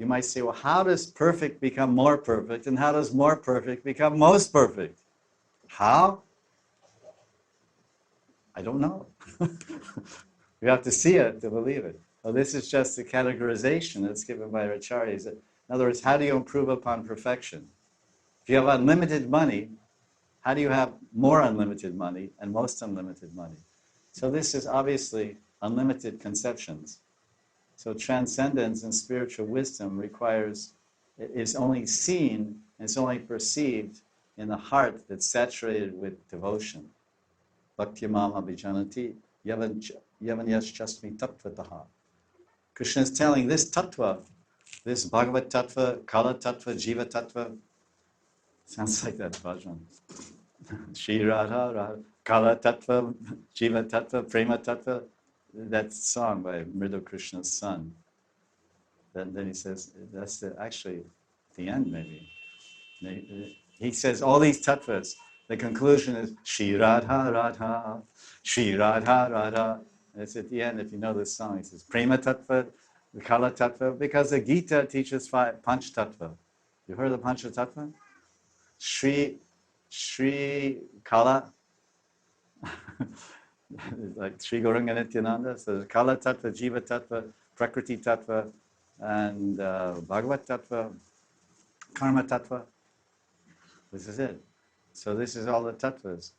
You might say, well, how does perfect become more perfect, and how does more perfect become most perfect? How? I don't know. You have to see it to believe it. Well, this is just the categorization that's given by our acharyas. In other words, how do you improve upon perfection? If you have unlimited money, how do you have more unlimited money and most unlimited money? So this is obviously unlimited conceptions. So transcendence and spiritual wisdom is only seen, it's only perceived in the heart that's saturated with devotion. Bhakti mama vijanati yavanyashchasmi tattvataha. Krishna is telling this tattva, this Bhagavad tattva, Kala tattva, Jiva tattva, sounds like that bhajan. Shri Radha, Radha, Kala tattva, Jiva tattva, Prema tattva, that song by Mridu Krishna's son. Then he says, that's actually the end maybe. He says all these tattvas, the conclusion is Shri Radha Radha, Shri Radha Radha. And it's at the end, if you know this song, he says Prema tattva, Kala tattva, because the Gita teaches Panch tattva. You heard of the Panch tattva? Shri Kala, like Sri Gauranga Nityananda. So there's Kala tattva, Jiva tattva, Prakriti tattva, and Bhagavad tattva, Karma tattva. This is it. So this is all the tattvas.